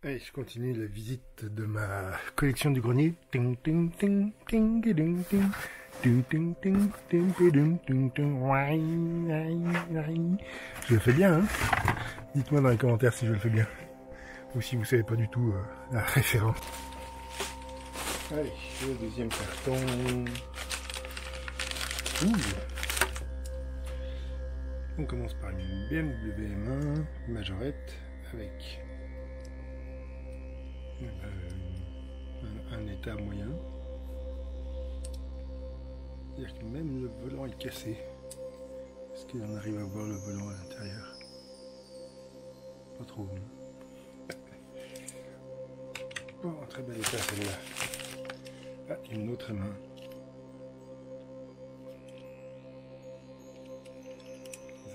Allez, je continue la visite de ma collection du grenier. Ting, ting, ting, ting, ting, ting. Ting, ting, ting, ting, ting, ting, ting. Je le fais bien, hein? Dites-moi dans les commentaires si je le fais bien. Ou si vous savez pas du tout la référence. Allez, le deuxième carton. Ouh. On commence par une BMW M1 majorette avec un état moyen. C'est-à-dire que même le volant est cassé. Est-ce qu'on arrive à voir le volant à l'intérieur? Pas trop. Bon, en très bel état celle-là. Ah, une autre main.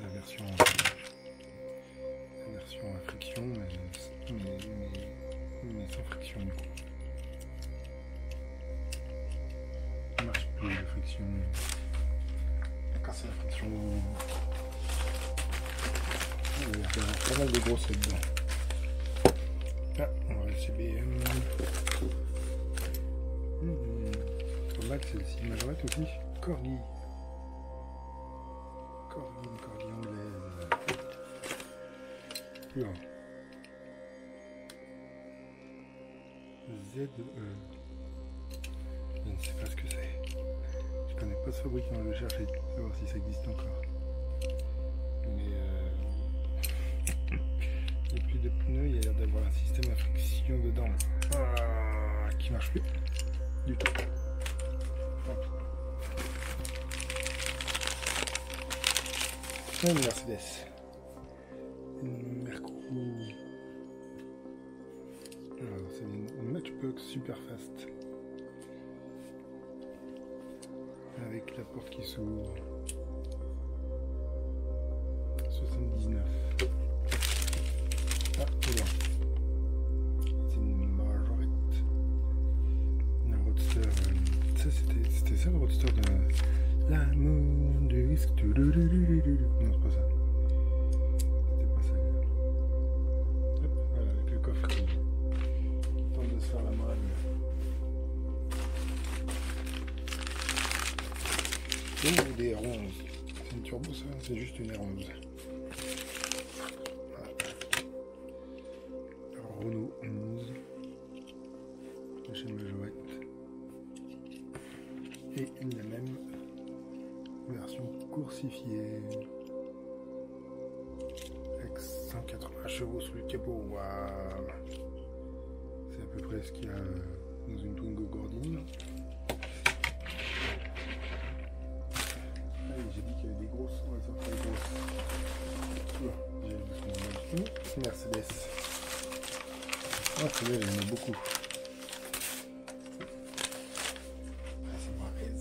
La version à friction, mais sans friction du coup. Ça marche plus la friction. Quand c'est la friction, il y a pas mal de grosses dedans. Ah, on va laisser BM. Pas mal celle-ci, majorette aussi. Corgi. Corgi anglaise. Non. ZE. Je ne sais pas ce que c'est. Je connais pas ce fabricant, je vais chercher, savoir si ça existe encore. Mais il n'y a plus de pneus, il y a l'air d'avoir un système à friction dedans qui marche plus du tout. Une Mercedes. Une Mercury. Alors, c'est une Matchbox Superfast. Avec la porte qui s'ouvre. 79. Ah, c'est là. C'est une Majorette. Une Roadster. Ça, c'était ça le Roadster de l'amour du risque. Non, c'est pas ça. C'était pas ça. Hop, voilà, avec le coffre qui tente de se faire la morale. Et des R11. C'est une turbo ça, c'est juste une R11. Voilà. Renault 11. La chaîne majorette. Et la même version coursifiée. Avec 180 chevaux sous le capot. Waouh. C'est à peu près ce qu'il y a dans une Twingo Gordine. J'ai dit qu'il y avait des grosses, on va sortir les grosses. J'ai vu son Mercedes. Ah, celle-là, j'en ai beaucoup. Ah, c'est Marquez.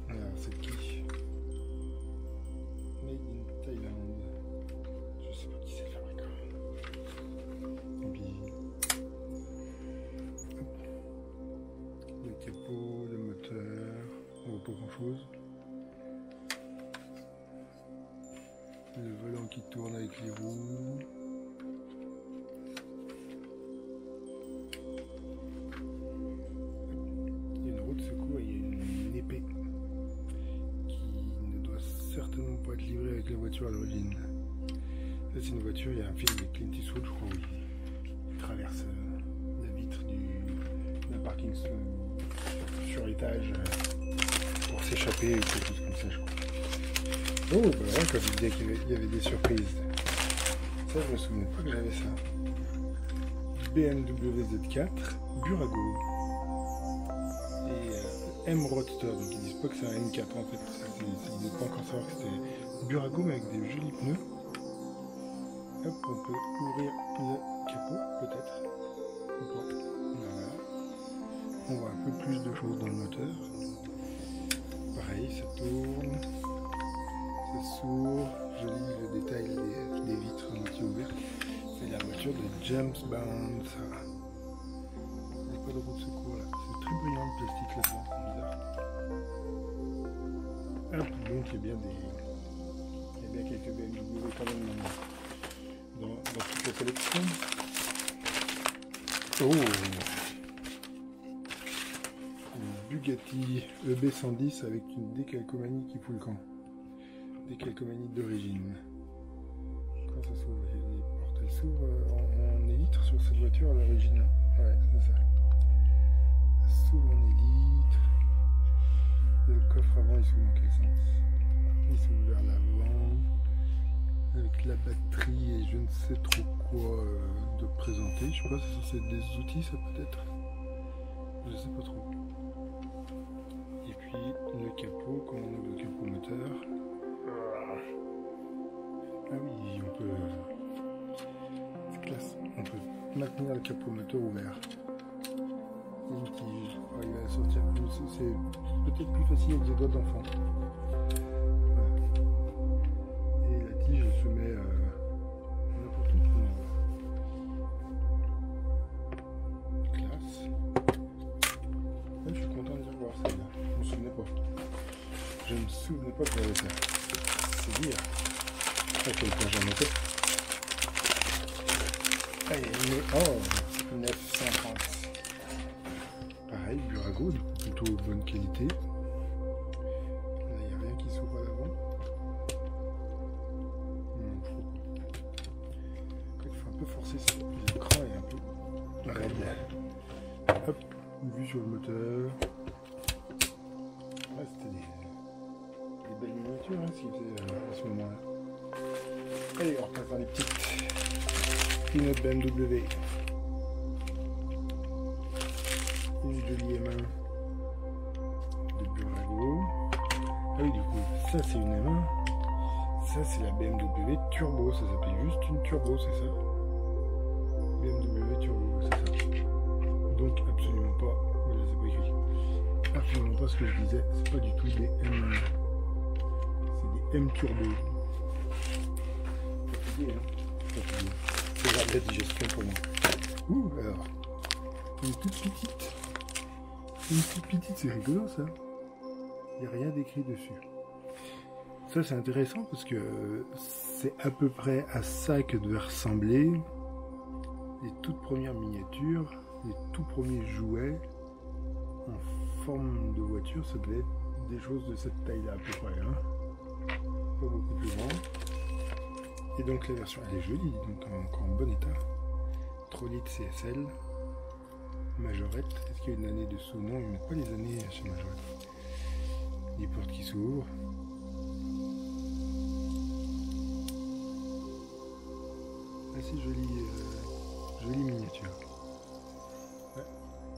Alors, c'est qui? Made in Thailand. Je sais pas qui c'est le fabricant. Et puis, hop. Le capot, le moteur. On voit pas grand chose. Le volant qui tourne avec les roues. Il y a une roue de secours et il y a une épée qui ne doit certainement pas être livrée avec la voiture à l'origine. Ça c'est une voiture, il y a un film avec Clint Eastwood je crois où il traverse la vitre d'un parking sur étage. Pour s'échapper ou quelque chose comme ça je crois. Oh bah voilà, quand je disais qu'il y avait des surprises. Ça je me souvenais pas que j'avais ça. BMW Z4, Burago. Et M Roadster, donc ils disent pas que c'est un M4 en fait. Ils ne disent pas encore savoir que c'était Burago mais avec des jolis pneus. Hop, on peut ouvrir le capot peut-être. Voilà. On voit un peu plus de choses dans le moteur. Pareil, ça tourne, ça s'ouvre, je lis le détail des vitres moitié ouvertes. C'est la voiture de James Bond, ça. Il n'y a pas de roue de secours là, c'est très brillant le plastique là-dedans, c'est bizarre. Hop, donc il y a bien quelques BMW quand même dans toute la collection. Oh, une Bugatti EB110 avec une décalcomanie qui fout le camp. Décalcomanie d'origine. Quand ça s'ouvre, les portes elles s'ouvrent en élytre sur cette voiture à l'origine. Hein. Ouais, c'est ça. Ça s'ouvre en élytre. Le coffre avant, il s'ouvre dans quel sens? Il s'ouvre vers l'avant. Avec la batterie et je ne sais trop quoi de présenter. Je sais pas si c'est des outils, ça peut être. Je sais pas trop. Et puis le capot, comment on ouvre le capot moteur. Ah oui, on peut. C'est classe. On peut maintenir le capot moteur ouvert. Il y a une tige. Oh, il va sortir. C'est peut-être plus facile avec des doigts d'enfant. Et la tige elle se met n'importe où. Classe. Ouais, je suis content de la voir celle-là. Je me souvenais pas. Je me souvenais pas que j'avais ça. C'est dire. À quel point j'en ai fait. Allez, oh, 9,50. Pareil, Burago, plutôt bonne qualité. Là, il n'y a rien qui s'ouvre à l'avant. Non, je trouve pas. Il faut un peu forcer ça. L'écran est un peu raide. Hop, une vue sur le moteur. Ouais, c'était des belles miniatures hein, ce qu'ils faisaient à ce moment-là. Allez, on repasse dans les petites. Une autre BMW. Une jolie M1 de Burago. Ah oui, du coup, ça c'est une M1. Ça c'est la BMW Turbo. Ça s'appelle juste une Turbo, c'est ça? BMW Turbo, c'est ça. Donc, absolument pas. Voilà, c'est pas écrit. Absolument pas ce que je disais. C'est pas du tout des M1. C'est des M Turbo. C'est la digestion pour moi. Ouh, alors. Une toute petite. Une toute petite, c'est rigolo ça. Il n'y a rien d'écrit dessus. Ça c'est intéressant parce que c'est à peu près à ça que devaient ressembler les toutes premières miniatures, les tout premiers jouets en forme de voiture. Ça devait être des choses de cette taille là à peu près. Hein. Pas beaucoup plus grand. Et donc la version, elle est jolie, donc encore en bon état. Trollit CSL. Majorette. Est-ce qu'il y a une année dessous? Non, ils ne mettent pas les années chez Majorette. Les portes qui s'ouvrent. Assez jolie, jolie miniature. Ouais,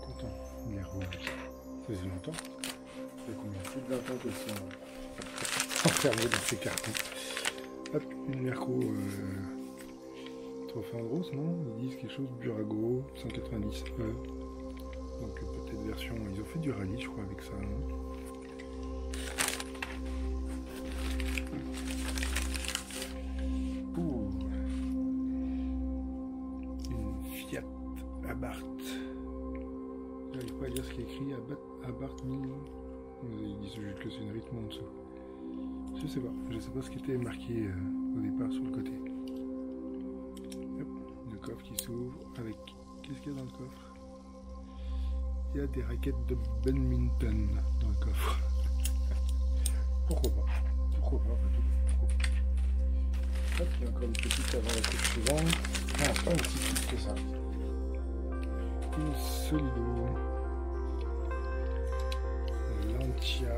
content. Les rouges. Ça faisait longtemps. Ça fait combien? Plus de 20 ans qu'elles sont enfermées dans ces cartons. Hop, une Merco Trophée Andros, non? Ils disent quelque chose, Burago, 190 E. Donc peut-être version, ils ont fait du rallye je crois avec ça, non? Ouh. Une Fiat Abarth. J'arrive pas à lire ce qui est écrit, Abarth 1000. Ils disent juste que c'est une rythme en dessous. Je sais pas ce qui était marqué au départ sur le côté. Hop, le coffre qui s'ouvre avec... Qu'est-ce qu'il y a dans le coffre? Il y a des raquettes de badminton dans le coffre. Pourquoi pas? Pourquoi pas? Pourquoi pas? Hop, il y a encore une petite avant la coupe suivante. Ah, pas une si petite que ça. Une Solido. Lancia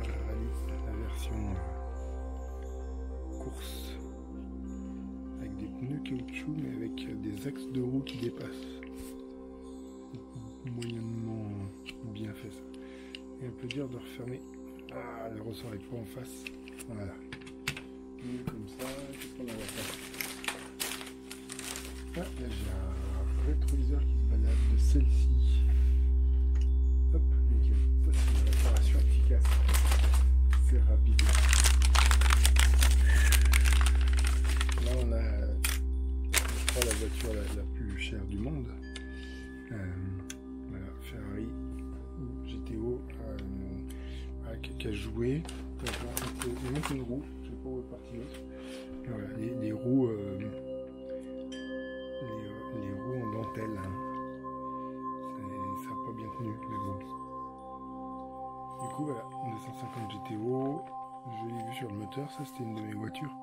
Rally, la version course. Avec des pneus caoutchouc, mais avec des axes de roue qui dépassent. Moyennement bien fait ça. Et un peu dur de refermer. Ah, le ressort est pas en face. Voilà. Comme ça, qu'est-ce qu'on a à faire? Ah, là j'ai un rétroviseur qui se balade de celle-ci. Hop, nickel. Ça c'est une réparation efficace. C'est rapide. Là on a, je crois, la voiture la plus chère du monde. Voilà, Ferrari GTO qui a joué. Il manque une roue, je sais pas où est partie l'autre. Voilà, les roues vu sur le moteur, ça c'était une de mes voitures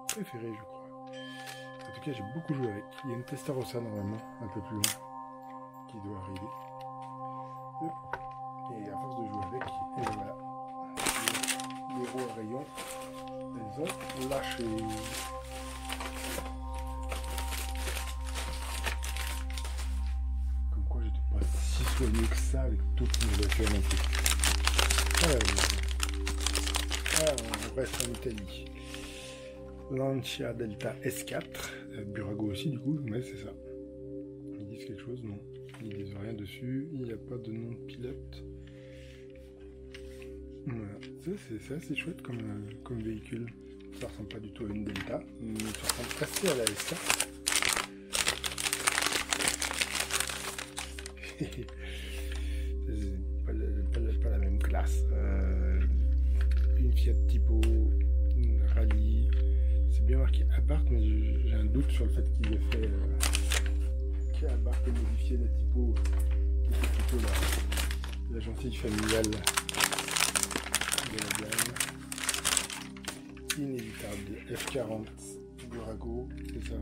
préférées, je crois. En tout cas, j'ai beaucoup joué avec. Il y a une Testarossa normalement, un peu plus long, qui doit arriver. Et à force de jouer avec, et voilà. Les roues à rayons, elles ont lâché. Comme quoi, j'étais pas si soigné que ça avec toutes mes voitures non plus. On reste en Italie. Lancia Delta S4, Burago aussi du coup, mais c'est ça. Ils disent quelque chose? Non. Ils disent rien dessus, il n'y a pas de nom de pilote. Voilà. C'est assez chouette comme véhicule. Ça ressemble pas du tout à une Delta, mais ça ressemble assez à la S4. C'est pas la même classe. Une Fiat Tipo, une Rallye. C'est bien marqué Abarth, mais j'ai un doute sur le fait qu'il ait fait Abarth et modifié la Tipo, qui était plutôt la gentille familiale de la gamme. Inévitable, F40 Burago, c'est ça,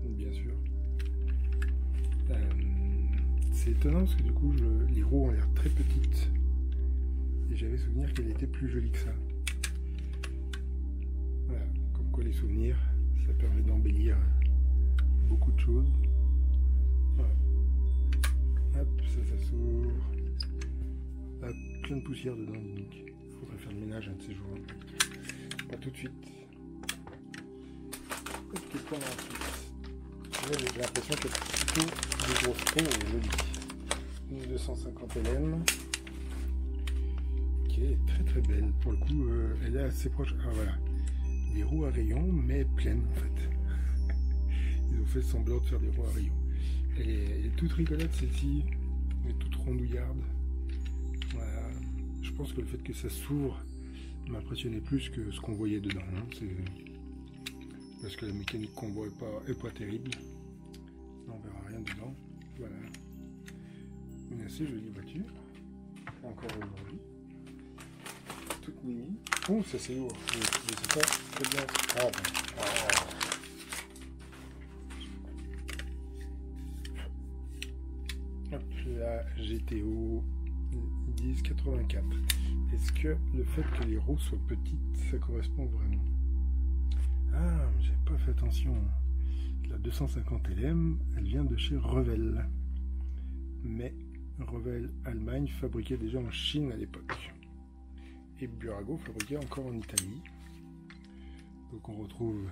bien sûr. C'est étonnant parce que du coup les roues ont l'air très petites et j'avais souvenir qu'elle était plus jolie que ça. Voilà, comme quoi les souvenirs, ça permet d'embellir beaucoup de choses. Voilà. Hop, ça s'ouvre. Hop, plein de poussière dedans, donc il faudrait faire le ménage un de ces jours. Pas tout de suite. Qu'est-ce qu'on a ensuite? J'ai l'impression qu'il y a plutôt des grosses roues jolies. Une 250 LM qui est très très belle. Pour le coup, elle est assez proche. Ah voilà, des roues à rayons, mais pleines en fait. Ils ont fait semblant de faire des roues à rayons. Elle est toute rigolote celle-ci, mais toute rondouillarde. Voilà. Je pense que le fait que ça s'ouvre m'impressionnait plus que ce qu'on voyait dedans. Hein. Parce que la mécanique qu'on voit est pas terrible. On verra rien dedans. Voilà. Une assez jolie voiture. Encore aujourd'hui. Toute mini. Oh, ça c'est lourd. Je sais pas très bien. Ah bon. Hop, la GTO 1084. Est-ce que le fait que les roues soient petites, ça correspond vraiment? Ah, j'ai pas fait attention. La 250 LM, elle vient de chez Revell. Mais Revell Allemagne fabriquait déjà en Chine à l'époque. Et Burago fabriquait encore en Italie. Donc on retrouve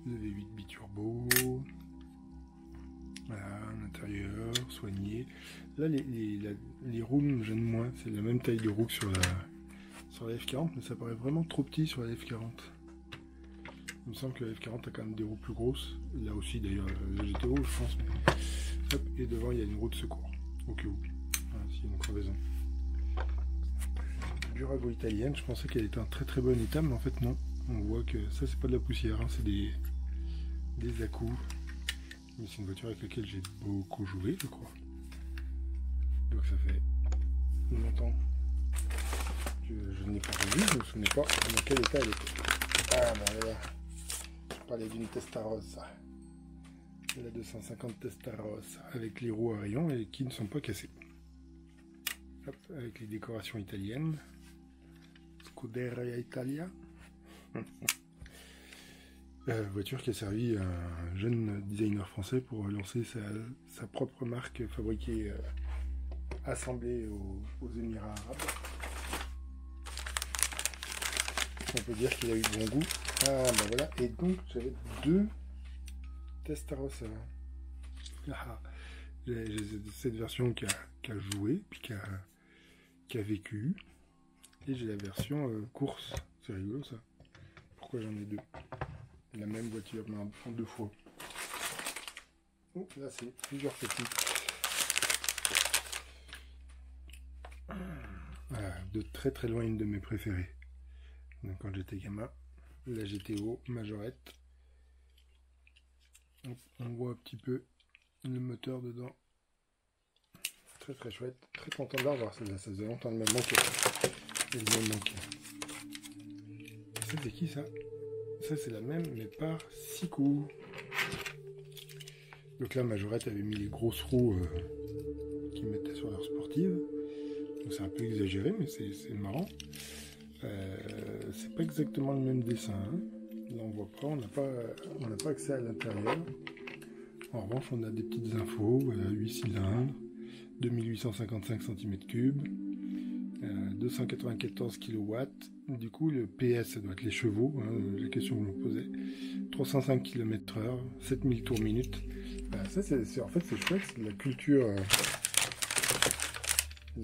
le V8 biturbo. Voilà, un intérieur soigné. Là, les roues me gênent moins. C'est la même taille de roue que sur la F40, mais ça paraît vraiment trop petit sur la F40. Il me semble que la F40 a quand même des roues plus grosses. Là aussi, d'ailleurs, la GTO, je pense. Hop, et devant, il y a une roue de secours. Au cas où. Voilà, s'il y a une crevaison. Burago italienne, je pensais qu'elle était en très très bon état, mais en fait, non. On voit que ça, c'est pas de la poussière, hein, c'est des à-coups. Mais c'est une voiture avec laquelle j'ai beaucoup joué, je crois. Donc ça fait longtemps que je n'ai pas revu, je ne me souviens pas dans quel état elle était. Ah ben voilà, je parlais d'une Testarossa, de la 250 Testarossa, avec les roues à rayons et qui ne sont pas cassées. Hop, avec les décorations italiennes. Scuderia Italia. Voiture qui a servi à un jeune designer français pour lancer sa propre marque fabriquée, assemblée aux Émirats arabes. On peut dire qu'il a eu bon goût. Ah ben voilà, et donc j'avais deux Testarossa. J'ai cette version qui a joué, puis qui a vécu. Et j'ai la version course. C'est rigolo ça. Pourquoi j'en ai deux? La même voiture, mais en deux fois. Oh, là c'est plusieurs petites. Voilà, de très très loin une de mes préférées. Donc, quand j'étais gamin, la GTO Majorette. On voit un petit peu le moteur dedans. Très très chouette. Très content de la revoir celle-là. Ça faisait longtemps de me manquer. Ça c'est qui ça? Ça c'est la même mais par 6 coups. Donc là Majorette avait mis les grosses roues qu'ils mettaient sur leur sportive. Donc c'est un peu exagéré mais c'est marrant. C'est pas exactement le même dessin. Hein. Là on voit pas, on n'a pas accès à l'intérieur. En revanche on a des petites infos, 8 cylindres, 2855 cm3, 294 kW. Du coup le PS ça doit être les chevaux, hein, la question que vous me posez. 305 km/h, 7000 tours minute. Ça en fait c'est chouette, c'est de la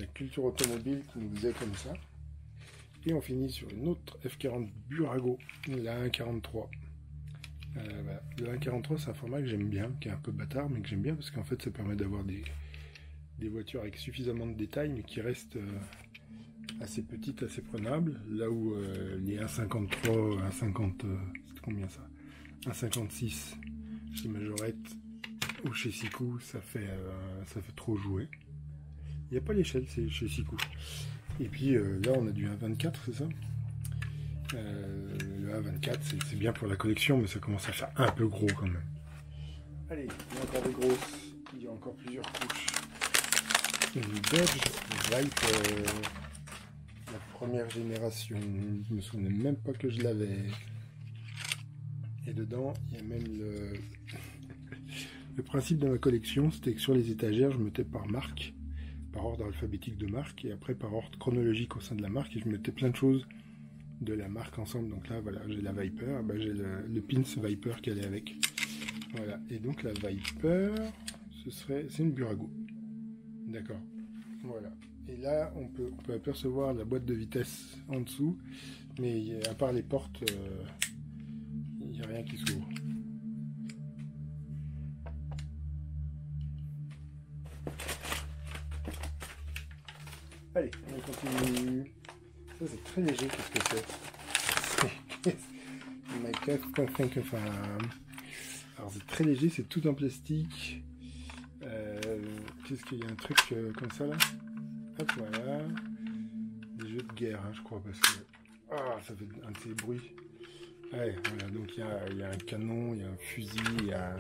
culture automobile qui nous faisait comme ça. Et on finit sur une autre F40 Burago, la 1.43. Voilà. Le 1.43 c'est un format que j'aime bien, qui est un peu bâtard, mais que j'aime bien parce qu'en fait ça permet d'avoir des voitures avec suffisamment de détails, mais qui restent assez petites, assez prenables. Là où les 1.53, 1.50, c'est combien ça? 1.56 chez Majorette ou chez Sikou, ça fait trop jouer. Il n'y a pas l'échelle, c'est chez Sikou. Et puis là on a du 1.24, c'est ça? Le 1.24 c'est bien pour la collection, mais ça commence à faire un peu gros quand même. Allez, il y a encore des grosses, il y a encore plusieurs couches. Une Dodge Viper, la première génération, je me souvenais même pas que je l'avais. Et dedans il y a même le principe de ma collection, c'était que sur les étagères je mettais par marque, par ordre alphabétique de marque, et après par ordre chronologique au sein de la marque, et je mettais plein de choses de la marque ensemble. Donc là voilà, j'ai la Viper, j'ai le pins Viper qui allait avec. Voilà, et donc la Viper, c'est une Burago. D'accord, voilà. Et là on peut apercevoir la boîte de vitesse en dessous, mais à part les portes, il n'y a rien qui s'ouvre. Allez, on continue. Ça c'est très léger, qu'est-ce que c'est? Alors c'est très léger, c'est tout en plastique. Qu'est-ce qu'il y a un truc comme ça là? Hop, voilà. Des jeux de guerre, hein, je crois, parce que ça fait un de ces bruits. Ouais, voilà, donc il y a un canon, il y a un fusil, il y a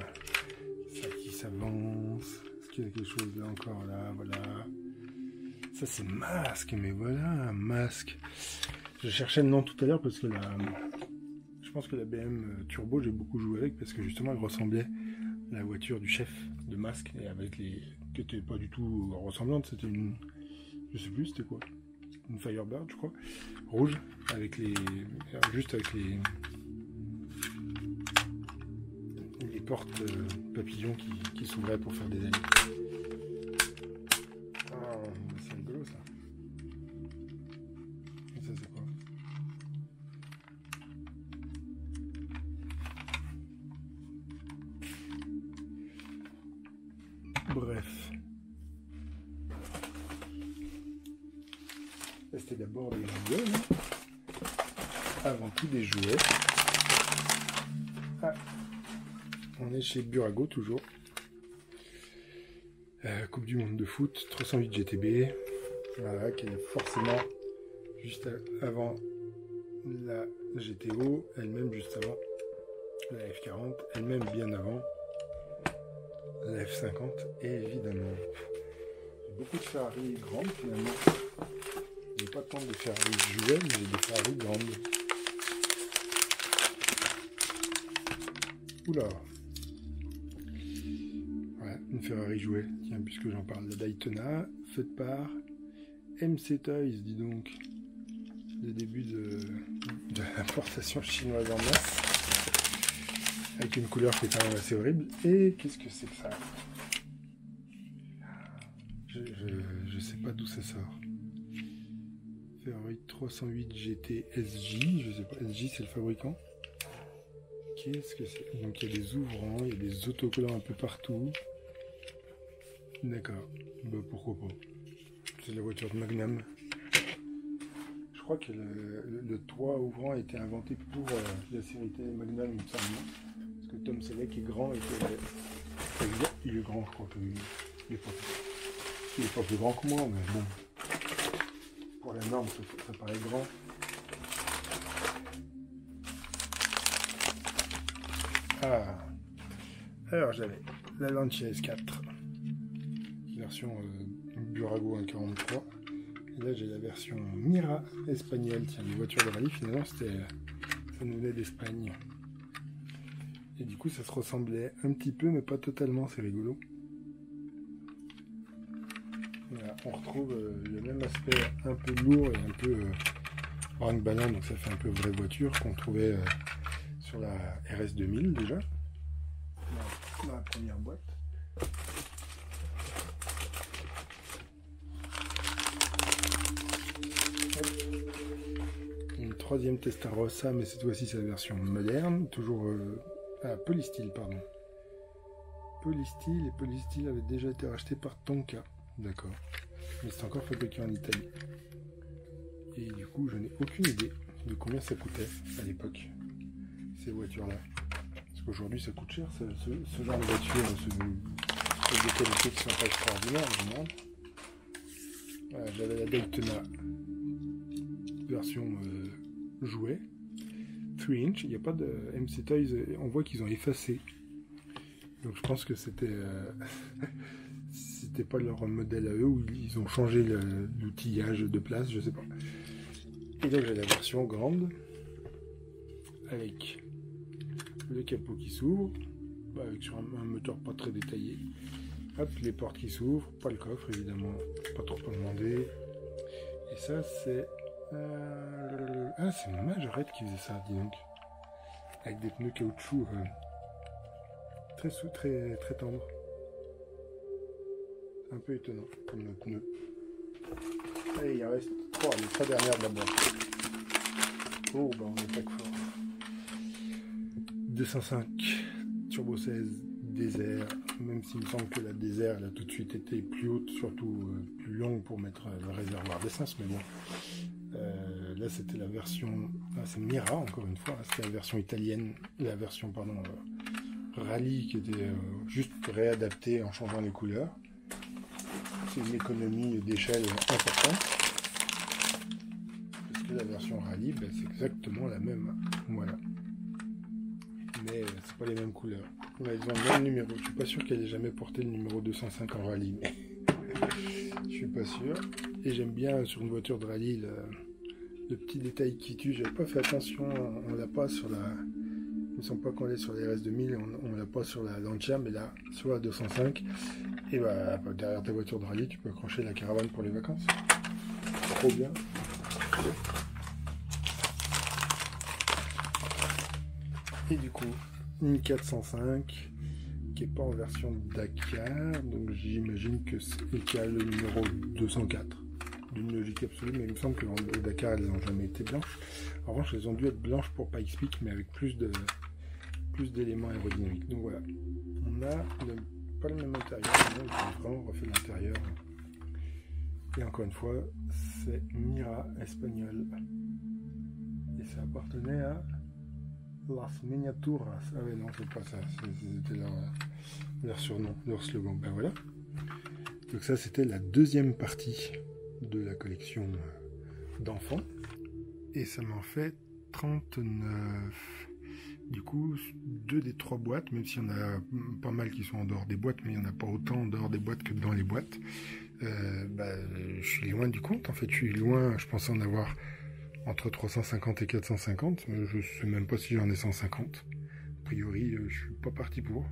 ça qui s'avance. Est-ce qu'il y a quelque chose là encore là? Voilà. Ça c'est masque, mais voilà, un masque. Je cherchais le nom tout à l'heure parce que je pense que la BM Turbo, j'ai beaucoup joué avec parce que justement elle ressemblait à la voiture du chef de masque, et avec qui était pas du tout ressemblante, c'était une, je sais plus c'était quoi, une Firebird je crois, rouge, avec juste avec les portes papillons qui s'ouvraient pour faire des alliés. C'est rigolo ça. Et ça c'est quoi? Bref. C'était d'abord des jouets. Hein. Avant tout des jouets. On est chez Burago toujours. Coupe du monde de foot, 308 GTB. Voilà, qui est forcément juste avant la GTO, elle-même juste avant la F40, elle-même bien avant la F50, évidemment. Beaucoup de Ferrari grandes finalement. J'ai pas tant de Ferrari jouets, mais j'ai des Ferrari grandes. Oula. Voilà, une Ferrari jouet. Tiens, puisque j'en parle, la Daytona, faite par MC Toys, dis donc. Le début de l'importation chinoise en masse. Avec une couleur qui est quand même assez horrible. Et qu'est-ce que c'est que ça? Je sais pas d'où ça sort. Ferrari 308 GT SJ, je sais pas, SJ c'est le fabricant. Qu'est-ce que c'est? Donc il y a des ouvrants, il y a des autocollants un peu partout. D'accord, bah, pourquoi pas. C'est la voiture de Magnum. Je crois que le toit ouvrant a été inventé pour la série télé Magnum, il me semble. Parce que Tom Selleck est grand et il est grand, je crois qu'il est pas plus grand que moi, mais bon. Pour la norme, ça paraît grand. Ah, alors j'avais la Lancia S4, version Burago 1.43. Et là j'ai la version Mira espagnole. Tiens, les voitures de rallye, finalement, ça nous venait d'Espagne. Et du coup, ça se ressemblait un petit peu, mais pas totalement, c'est rigolo. Voilà, on retrouve le même aspect un peu lourd et un peu orange ballon, donc ça fait un peu vraie voiture qu'on trouvait sur la RS 2000 déjà, dans la première boîte. Une troisième Testarossa, mais cette fois-ci c'est la version moderne, toujours Polystyle, pardon. Polystyle, et Polystyle avait déjà été racheté par Tonka, d'accord, mais c'est encore fabriqué en Italie. Et du coup, je n'ai aucune idée de combien ça coûtait à l'époque, ces voitures-là. Parce qu'aujourd'hui, ça coûte cher, ce genre de voiture, des qualités qui sont pas extraordinaires, je demande. Voilà, j'avais la Daytona version jouet, 3 inch, il n'y a pas de MC Toys, on voit qu'ils ont effacé. Donc je pense que c'était c'était pas leur modèle à eux, ou ils ont changé l'outillage de place, je sais pas. Et donc j'ai la version grande, avec le capot qui s'ouvre, avec sur un moteur pas très détaillé. Hop, les portes qui s'ouvrent, pas le coffre évidemment, pas trop en demander. Et ça c'est... Ah, c'est Majorette qui faisait ça, dis donc. Avec des pneus caoutchouc très tendres. Un peu étonnant comme le pneu. Allez, il en reste 3, les 3 dernières de la boîte. Oh, bah on est pas que fort. 205 Turbo 16 Désert, même s'il me semble que la Désert elle a tout de suite été plus haute, surtout plus longue pour mettre le réservoir d'essence, mais bon. Là c'était la version, c'est Mira encore une fois, c'était la version italienne, la version pardon rallye qui était juste réadaptée en changeant les couleurs. C'est une économie d'échelle importante, parce que la version rallye c'est exactement la même, voilà, mais c'est pas les mêmes couleurs. Là, ils ont le même numéro, je suis pas sûr qu'elle ait jamais porté le numéro 205 en rallye, mais je suis pas sûr. Et j'aime bien sur une voiture de rallye le petit détail qui tue. J'avais pas fait attention, on l'a pas sur la, ils ne sont pas collés sur les RS 2000, on l'a pas sur la Lancia, mais là sur la 205. Et bah derrière ta voiture de rallye, tu peux accrocher la caravane pour les vacances. Trop bien. Et du coup, une 405 qui n'est pas en version Dakar, donc j'imagine que c'est qui a le numéro 204 d'une logique absolue, mais il me semble que les Dakar elles n'ont jamais été blanches. En revanche, elles ont dû être blanches pour Pikes Peak, mais avec plus d'éléments aérodynamiques. Donc voilà, on a pas le même intérieur, mais on a vraiment refait l'intérieur. Et encore une fois, c'est Mira espagnol, et ça appartenait à Las Miniaturas. Ah ouais, non, c'est pas ça, c'était leur surnom, leur slogan. Ben voilà. Donc ça, c'était la deuxième partie de la collection d'enfants. Et ça m'en fait 39. Du coup, 2 des 3 boîtes, même s'il y en a pas mal qui sont en dehors des boîtes, mais il n'y en a pas autant en dehors des boîtes que dans les boîtes. Je suis loin du compte. En fait, je suis loin, je pensais en avoir entre 350 et 450, mais je sais même pas si j'en ai 150. A priori, je suis pas parti pour.